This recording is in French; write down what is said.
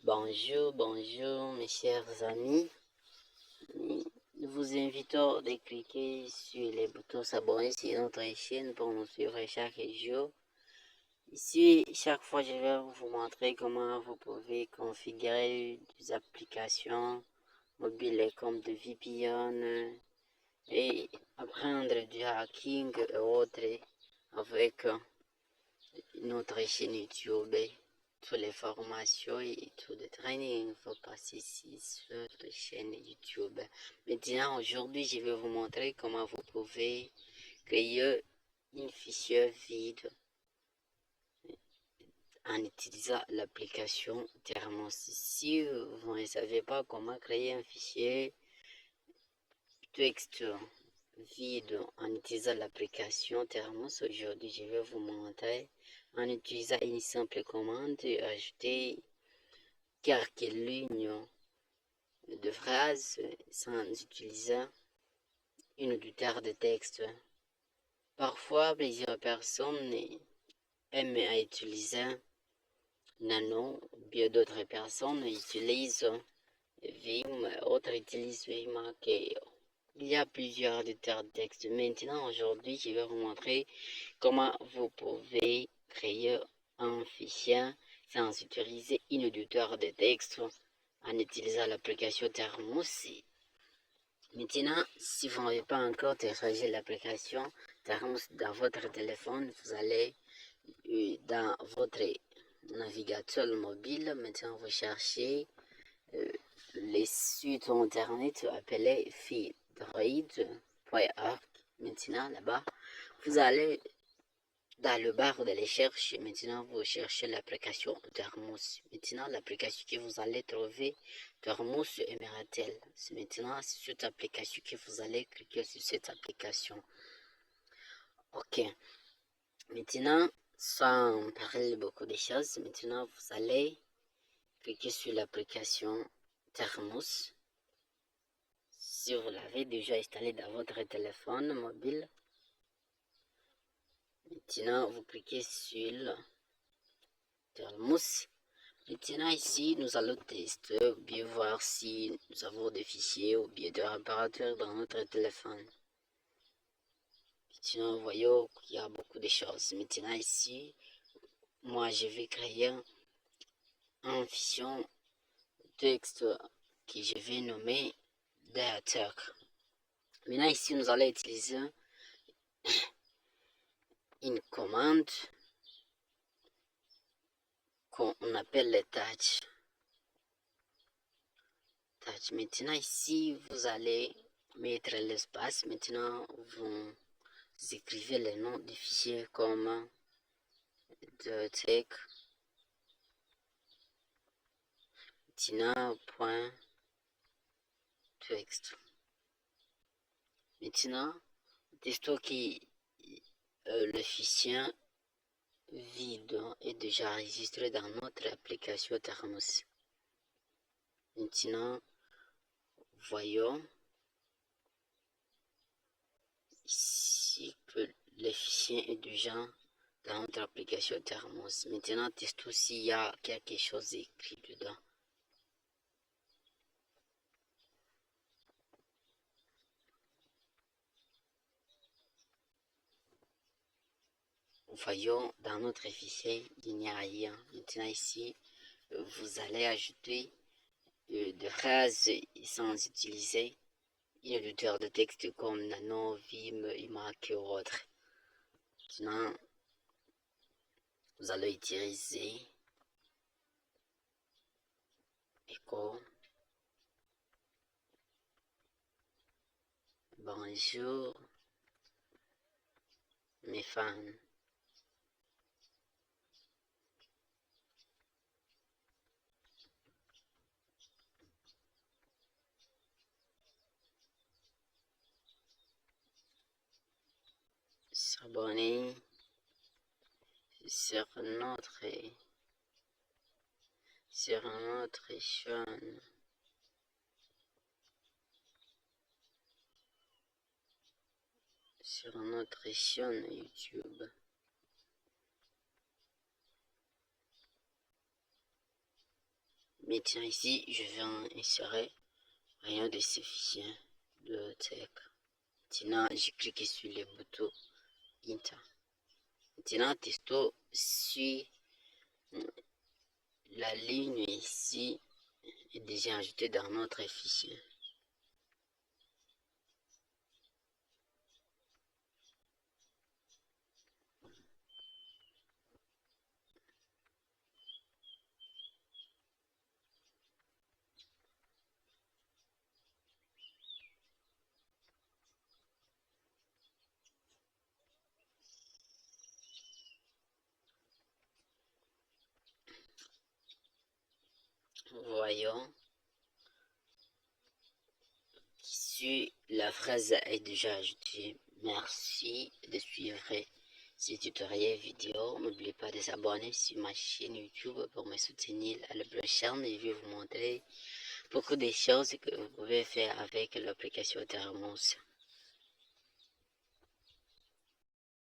Bonjour mes chers amis. Nous vous invitons de cliquer sur les boutons s'abonner sur notre chaîne pour nous suivre chaque jour. Ici, chaque fois, je vais vous montrer comment vous pouvez configurer des applications mobiles comme de VPN et apprendre du hacking et autres avec notre chaîne YouTube. Toutes les formations et tout le training, faut passer ici sur la chaîne YouTube. Maintenant, aujourd'hui, je vais vous montrer comment vous pouvez créer une fichier vide en utilisant l'application Thermos. Si vous ne savez pas comment créer un fichier texte vide en utilisant l'application Thermos, aujourd'hui, je vais vous montrer en utilisant une simple commande et ajouter quelques lignes de phrases sans utiliser un éditeur de texte. Parfois, plusieurs personnes aiment utiliser Nano, bien d'autres personnes utilisent Vim, autres utilisent Vmac. Il y a plusieurs éditeurs de texte. Maintenant, aujourd'hui, je vais vous montrer comment vous pouvez créer un fichier sans utiliser un éditeur de texte en utilisant l'application Thermos. Maintenant, si vous n'avez pas encore téléchargé l'application Thermos dans votre téléphone, vous allez dans votre navigateur mobile. Maintenant, vous cherchez les sites internet appelés Feedroid.org. Maintenant, là-bas, vous allez dans le barre de recherche. Maintenant, vous cherchez l'application Thermos. Maintenant, l'application que vous allez trouver, Thermos Emeratel. C'est maintenant cette application que vous allez cliquer sur cette application. Ok. Maintenant, sans parler beaucoup de choses, maintenant vous allez cliquer sur l'application Thermos. Si vous l'avez déjà installé dans votre téléphone mobile, maintenant vous cliquez sur Thermos. Maintenant ici, nous allons tester ou bien voir si nous avons des fichiers ou bien des réparateurs dans notre téléphone. Maintenant, voyons qu'il y a beaucoup de choses. Maintenant ici, moi je vais créer un fichier texte que je vais nommer Data. Maintenant ici, nous allons utiliser une commande qu'on appelle le touch. Maintenant ici, vous allez mettre l'espace. Maintenant, vous écrivez le nom du fichier comme de texte. Maintenant, Maintenant, de stocker le fichier vide est déjà enregistré dans notre application Thermos. Maintenant, voyons ici que le fichier est déjà dans notre application Thermos. Maintenant, testons s'il y a quelque chose écrit dedans. Voyons dans notre fichier, il n'y a rien. Maintenant ici, vous allez ajouter des phrases sans utiliser un éditeur de texte comme Nano, Vim, Imac ou autre. Maintenant, vous allez utiliser Echo. Bonjour mes fans. S'abonner sur notre chaîne. Sur notre chaîne YouTube. Maintenant ici, je vais insérer un de ces fichiers de texte. Maintenant, je clique sur le bouton Enter. Maintenant, Testo sur la ligne ici est déjà ajoutée dans notre fichier. Voyons, ici la phrase est déjà ajoutée. Merci de suivre ce tutoriel vidéo. N'oubliez pas de vous abonner sur ma chaîne YouTube pour me soutenir à la prochaine. Et je vais vous montrer beaucoup de choses que vous pouvez faire avec l'application Thermos.